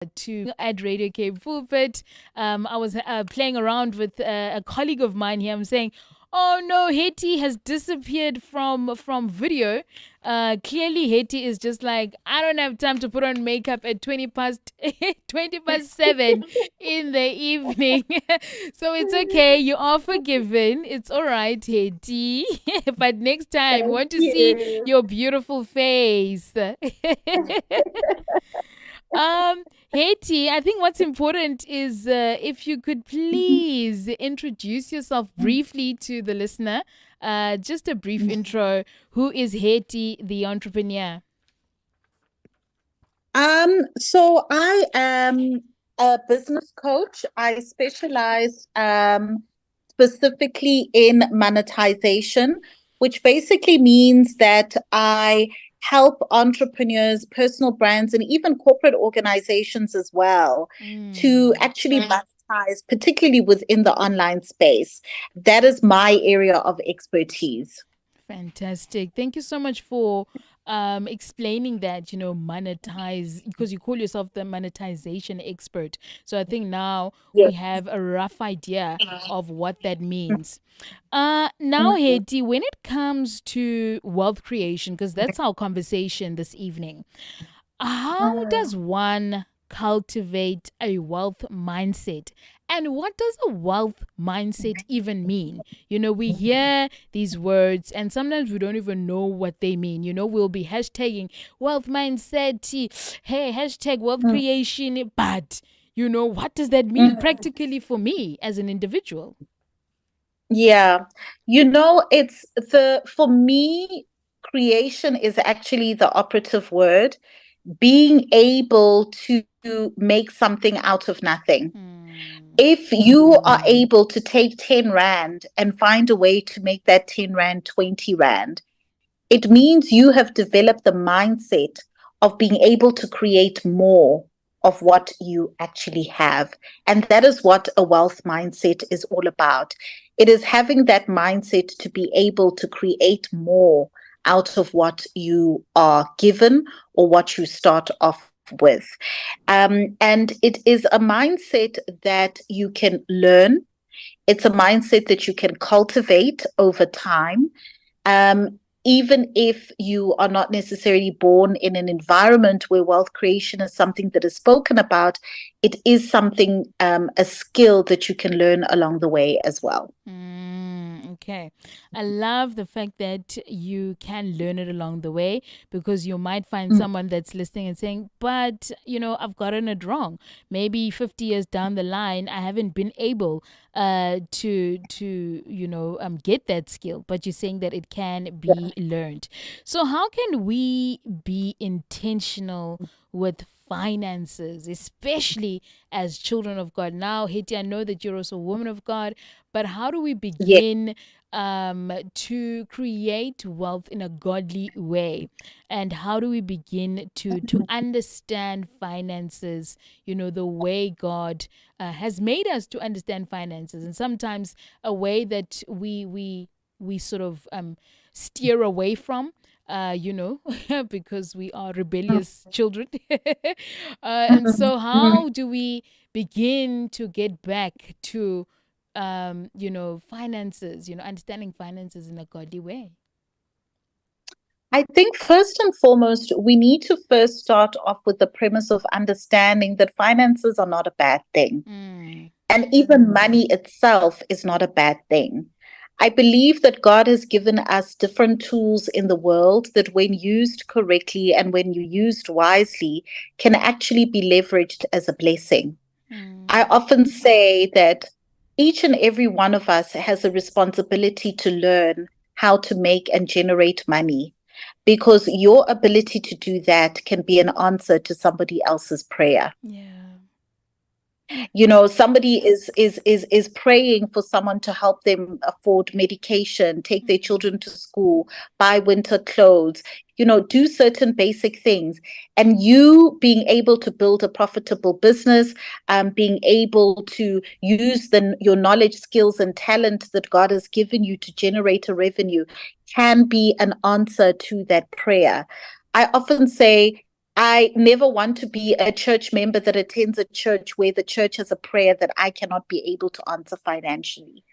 to at Radio Cape Pulpit. I was playing around with a colleague of mine here. I'm saying, "Oh no, Hetty has disappeared from video." Clearly, Hetty is just like, I don't have time to put on makeup at 20 past 7 in the evening. So it's okay. You are forgiven. It's all right, Hetty. But next time, we Thank want to see you. your beautiful face. Um, Hetty, I think what's important is if you could please introduce yourself briefly to the listener. Just a brief intro. Who is Hetty the entrepreneur? So I am a business coach. I specialize specifically in monetization, which basically means that I help entrepreneurs, personal brands, and even corporate organizations as well to actually monetize, particularly within the online space. That is my area of expertise. Fantastic. Thank you so much for explaining that, monetize, because you call yourself the monetization expert. So I think now we Yes. have a rough idea of what that means. Now, Hetty, when it comes to wealth creation, because that's our conversation this evening, how does one cultivate a wealth mindset? And what does a wealth mindset even mean? We hear these words and sometimes we don't even know what they mean. We'll be hashtagging wealth mindset, hey, hashtag wealth creation. But, what does that mean practically for me as an individual? Yeah, for me, creation is actually the operative word, being able to make something out of nothing. If you are able to take 10 Rand and find a way to make that 10 Rand 20 Rand, it means you have developed the mindset of being able to create more of what you actually have. And that is what a wealth mindset is all about. It is having that mindset to be able to create more out of what you are given or what you start off with. And it is a mindset that you can learn. It's a mindset that you can cultivate over time. Even if you are not necessarily born in an environment where wealth creation is something that is spoken about, it is something, a skill that you can learn along the way as well. Okay. I love the fact that you can learn it along the way because you might find Mm. someone that's listening and saying, but, I've gotten it wrong. Maybe 50 years down the line, I haven't been able to get that skill, but you're saying that it can be learned. So how can we be intentional with finances, especially as children of God? Now, Hetty, I know that you're also a woman of God, but how do we Yeah. begin to create wealth in a godly way? And how do we begin to understand finances, the way God has made us to understand finances, and sometimes a way that we sort of steer away from, because we are rebellious children. And so, how do we begin to get back to, finances, understanding finances in a godly way? I think first and foremost, we need to first start off with the premise of understanding that finances are not a bad thing. Mm. And even money itself is not a bad thing. I believe that God has given us different tools in the world that, when used correctly and when you used wisely, can actually be leveraged as a blessing. I Mm. often say that each and every one of us has a responsibility to learn how to make and generate money, because your ability to do that can be an answer to somebody else's prayer. Yeah. Somebody is praying for someone to help them afford medication, take their children to school, buy winter clothes, do certain basic things. And you being able to build a profitable business, being able to use your knowledge, skills, and talent that God has given you to generate a revenue can be an answer to that prayer. I often say, I never want to be a church member that attends a church where the church has a prayer that I cannot be able to answer financially.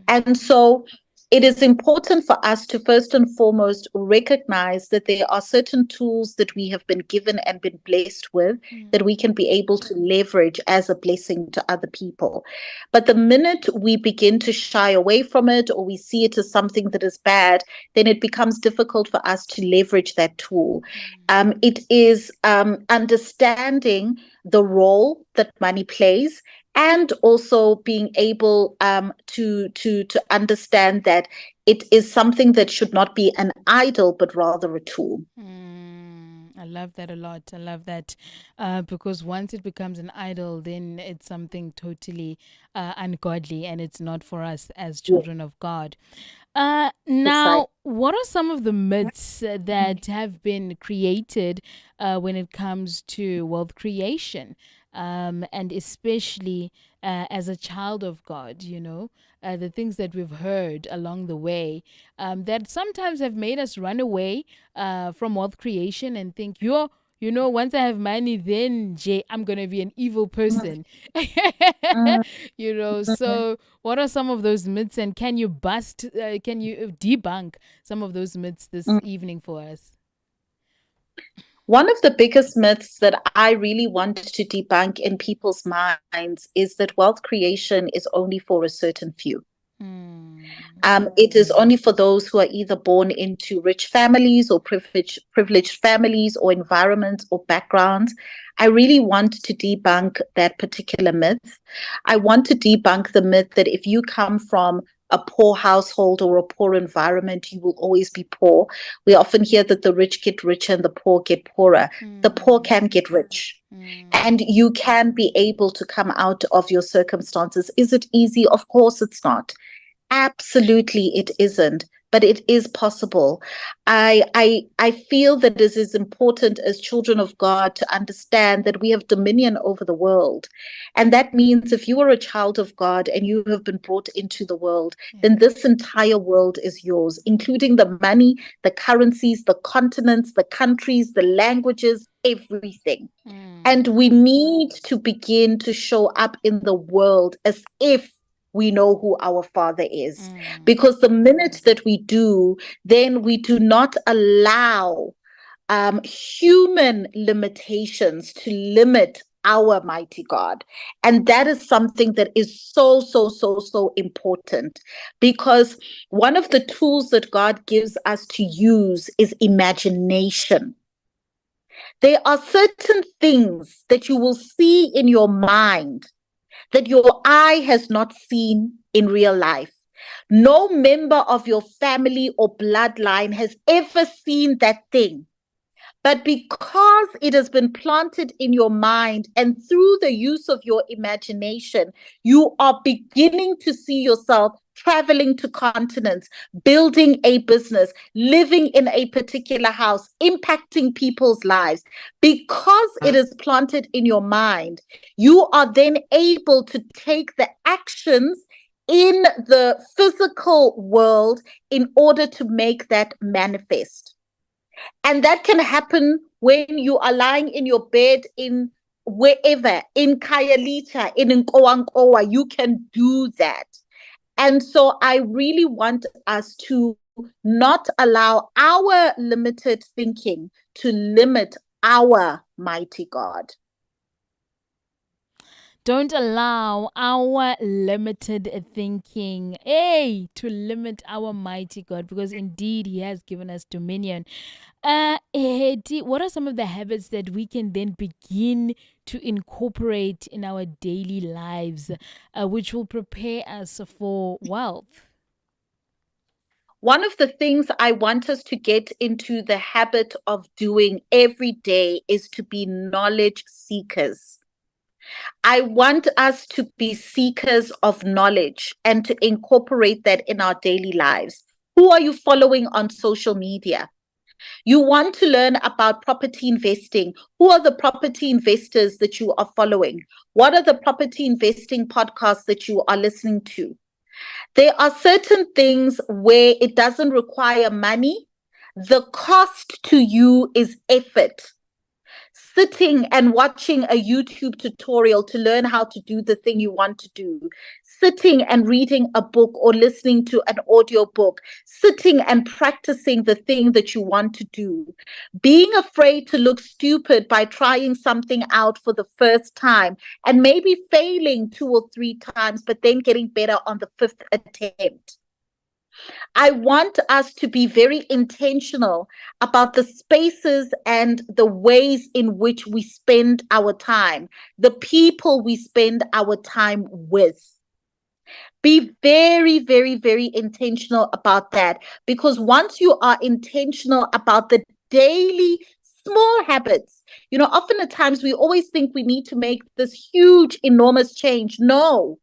And so it is important for us to first and foremost recognize that there are certain tools that we have been given and been blessed with that we can be able to leverage as a blessing to other people. But the minute we begin to shy away from it, or we see it as something that is bad, then it becomes difficult for us to leverage that tool. It is understanding the role that money plays, and also being able to understand that it is something that should not be an idol, but rather a tool. I love that a lot. I love that because once it becomes an idol, then it's something totally ungodly, and it's not for us as Yeah, children of God. precisely. Now, what are some of the myths that have been created when it comes to wealth creation? And especially as a child of God, the things that we've heard along the way that sometimes have made us run away from wealth creation and think, once I have money, then I'm going to be an evil person. Mm, mm. So what are some of those myths, and can you debunk some of those myths this evening for us? One of the biggest myths that I really want to debunk in people's minds is that wealth creation is only for a certain few. It is only for those who are either born into rich families or privileged families or environments or backgrounds. I really want to debunk that particular myth. I want to debunk the myth that if you come from a poor household or a poor environment, you will always be poor. We often hear that the rich get richer and the poor get poorer. The poor can get rich. And you can be able to come out of your circumstances. Is it easy? Of course it's not. Absolutely, it isn't, but it is possible. I feel that this is important as children of God to understand that we have dominion over the world. And that means if you are a child of God and you have been brought into the world, then this entire world is yours, including the money, the currencies, the continents, the countries, the languages, everything. And we need to begin to show up in the world as if we know who our Father is. Because the minute that we do, then we do not allow human limitations to limit our mighty God. And that is something that is so, so, so, so important, because one of the tools that God gives us to use is imagination. There are certain things that you will see in your mind that your eye has not seen in real life. No member of your family or bloodline has ever seen that thing. But because it has been planted in your mind and through the use of your imagination, you are beginning to see yourself traveling to continents, building a business, living in a particular house, impacting people's lives. Because it is planted in your mind, you are then able to take the actions in the physical world in order to make that manifest. And that can happen when you are lying in your bed in wherever, in Kayalita, in Nkowankowa, you can do that. And so I really want us to not allow our limited thinking to limit our mighty God. Don't allow our limited thinking, to limit our mighty God, because indeed He has given us dominion. Hetty, what are some of the habits that we can then begin to incorporate in our daily lives, which will prepare us for wealth? One of the things I want us to get into the habit of doing every day is to be knowledge seekers. I want us to be seekers of knowledge and to incorporate that in our daily lives. Who are you following on social media? You want to learn about property investing. Who are the property investors that you are following? What are the property investing podcasts that you are listening to? There are certain things where it doesn't require money. The cost to you is effort. sitting and watching a YouTube tutorial to learn how to do the thing you want to do, sitting and reading a book or listening to an audio book, sitting and practicing the thing that you want to do, being afraid to look stupid by trying something out for the first time and maybe failing 2 or 3 times, but then getting better on the fifth attempt. I want us to be very intentional about the spaces and the ways in which we spend our time, the people we spend our time with. Be very, very, very intentional about that, because once you are intentional about the daily small habits, often at times we always think we need to make this huge, enormous change. No.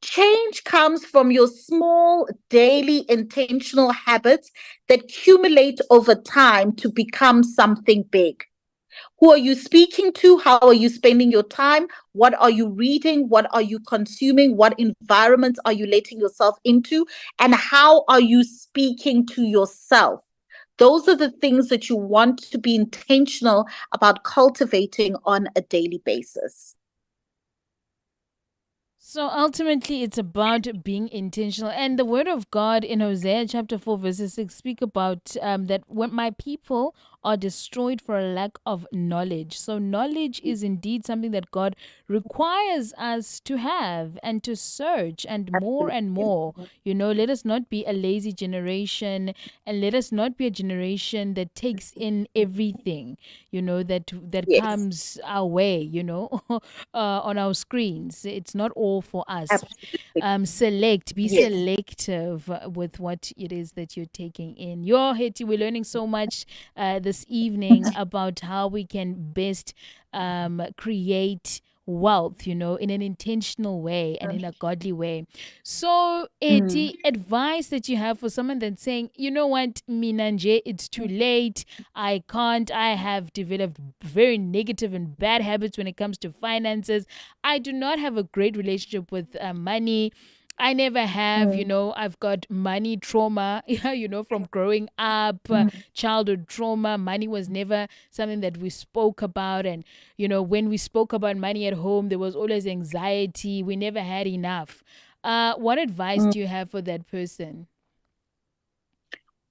Change comes from your small, daily, intentional habits that accumulate over time to become something big. Who are you speaking to? How are you spending your time? What are you reading? What are you consuming? What environments are you letting yourself into? And how are you speaking to yourself? Those are the things that you want to be intentional about cultivating on a daily basis. So ultimately, it's about being intentional. And the word of God in Hosea chapter 4, verses 6 speak about that when my people are destroyed for a lack of knowledge. So knowledge is indeed something that God requires us to have and to search and more and more. Let us not be a lazy generation, and let us not be a generation that takes in everything, that Yes, comes our way, on our screens. It's not all for us. absolutely. Be Yes. selective with what it is that you're taking in. Hetty, we're learning so much this evening about how we can best create wealth, in an intentional way and in a godly way. So, Mm. Hetty, advice that you have for someone that's saying, you know what, Minanje, it's too late. I can't. I have developed very negative and bad habits when it comes to finances. I do not have a great relationship with money. I never have, Mm. I've got money trauma, from growing up, Mm. childhood trauma. Money was never something that we spoke about. And, when we spoke about money at home, there was always anxiety. We never had enough. What advice Mm. do you have for that person?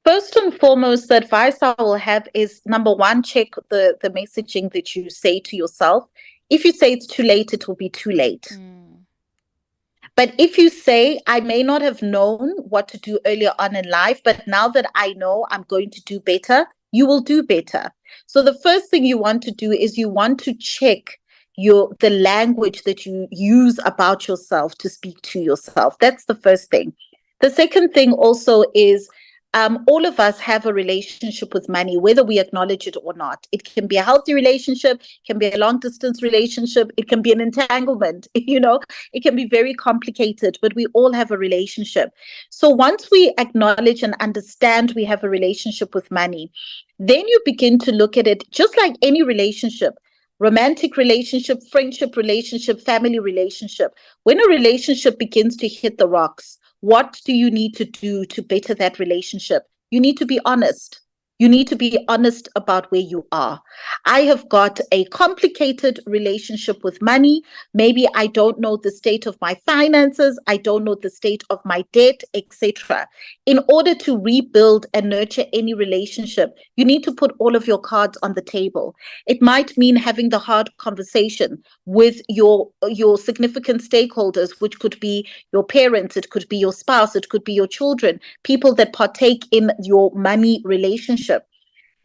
First and foremost, the advice I will have is, number one, check the messaging that you say to yourself. If you say it's too late, it will be too late. Mm. But if you say, I may not have known what to do earlier on in life, but now that I know I'm going to do better, you will do better. So the first thing you want to do is you want to check the language that you use about yourself to speak to yourself. That's the first thing. The second thing also is, all of us have a relationship with money, whether we acknowledge it or not. It can be a healthy relationship, can be a long distance relationship, it can be an entanglement, it can be very complicated, but we all have a relationship. So once we acknowledge and understand we have a relationship with money, then you begin to look at it just like any relationship. Romantic relationship, friendship relationship, family relationship. When a relationship begins to hit the rocks, what do you need to do to better that relationship? You need to be honest. You need to be honest about where you are. I have got a complicated relationship with money. Maybe I don't know the state of my finances. I don't know the state of my debt, etc. In order to rebuild and nurture any relationship, you need to put all of your cards on the table. It might mean having the hard conversation with your significant stakeholders, which could be your parents, it could be your spouse, it could be your children, people that partake in your money relationship.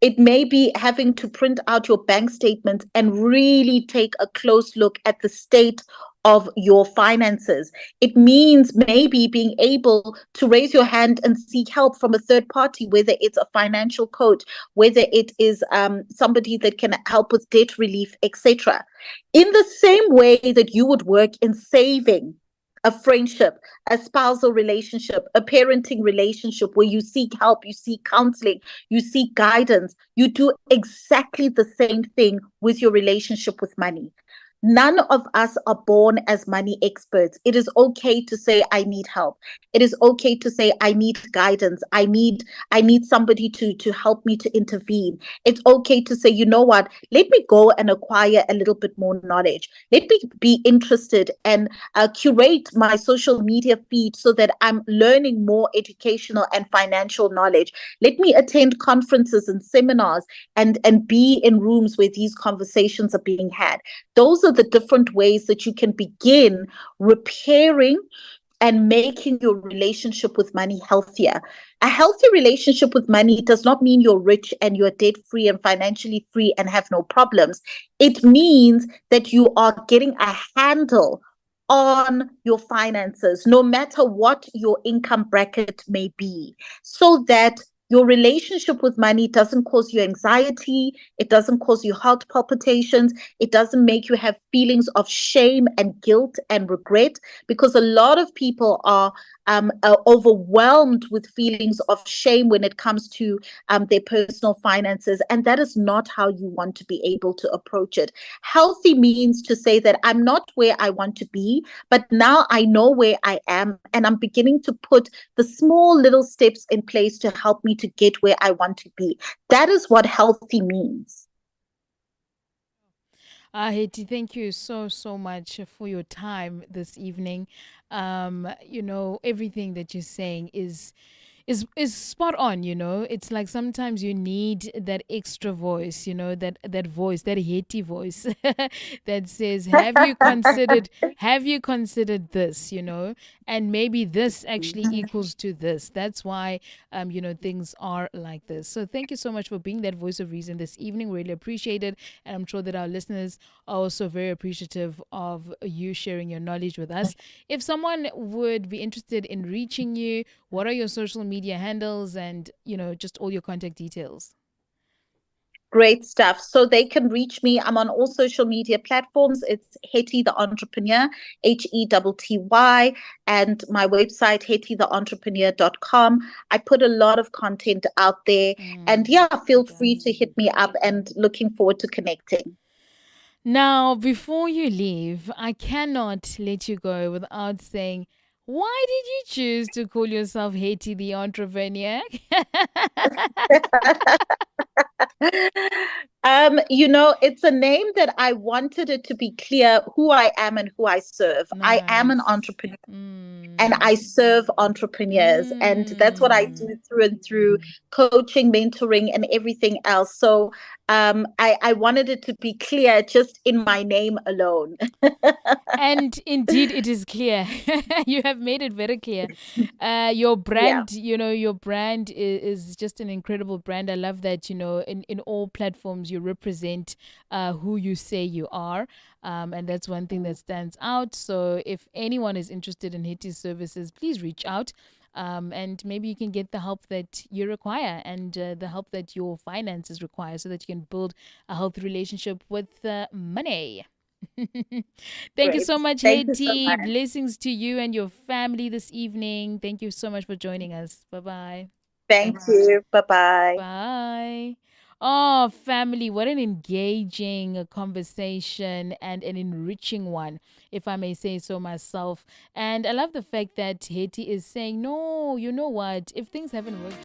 It may be having to print out your bank statements and really take a close look at the state of your finances. It means maybe being able to raise your hand and seek help from a third party, whether it's a financial coach, whether it is somebody that can help with debt relief, etc. In the same way that you would work in saving, a friendship, a spousal relationship, a parenting relationship where you seek help, you seek counseling, you seek guidance, you do exactly the same thing with your relationship with money. None of us are born as money experts. It is okay to say, I need help. It is okay to say, I need guidance. I need somebody to help me to intervene. It's okay to say, you know what, let me go and acquire a little bit more knowledge. Let me be interested and curate my social media feed so that I'm learning more educational and financial knowledge. Let me attend conferences and seminars and be in rooms where these conversations are being had. Those are the different ways that you can begin repairing and making your relationship with money healthier. A healthy relationship with money does not mean you're rich and you're debt free and financially free and have no problems. It means that you are getting a handle on your finances, no matter what your income bracket may be, so that your relationship with money doesn't cause you anxiety, it doesn't cause you heart palpitations, it doesn't make you have feelings of shame and guilt and regret, because a lot of people are overwhelmed with feelings of shame when it comes to their personal finances. And that is not how you want to be able to approach it. Healthy means to say that I'm not where I want to be, but now I know where I am, and I'm beginning to put the small little steps in place to help me to get where I want to be. That is what healthy means. Hetty, thank you so much for your time this evening. Everything that you're saying is spot on. It's like sometimes you need that extra voice, that voice, that Hetty voice that says, have you considered this, and maybe this actually equals to this. That's why things are like this. So thank you so much for being that voice of reason this evening. Really appreciate it. And I'm sure that our listeners are also very appreciative of you sharing your knowledge with us. If someone would be interested in reaching you, what are your social media handles and, just all your contact details? Great stuff. So they can reach me. I'm on all social media platforms. It's Hetty the Entrepreneur, Hetty, and my website, hettytheentrepreneur.com. I put a lot of content out there. And yeah, feel free to hit me up, and looking forward to connecting. Now, before you leave, I cannot let you go without saying, why did you choose to call yourself Hetty the Entrepreneur? It's a name that I wanted it to be clear who I am and who I serve. I am an Nice. entrepreneur and Mm. I serve entrepreneurs. And that's what I Mm. do through and through coaching, mentoring, and everything else. So I wanted it to be clear just in my name alone. And indeed, it is clear. You have made it very clear. Your Yeah, brand, your brand is just an incredible brand. I love that, in all platforms, you represent who you say you are. And that's one thing that stands out. So if anyone is interested in Hetty's services, please reach out. And maybe you can get the help that you require and the help that your finances require so that you can build a healthy relationship with money. Thank you great. so much, Thank you so Hetty. much. Blessings to you and your family this evening. Thank you so much for joining us. Bye bye. Thank you. Bye bye. Bye. Oh, family, what an engaging conversation and an enriching one, if I may say so myself. And I love the fact that Hetty is saying, no, you know what? If things haven't worked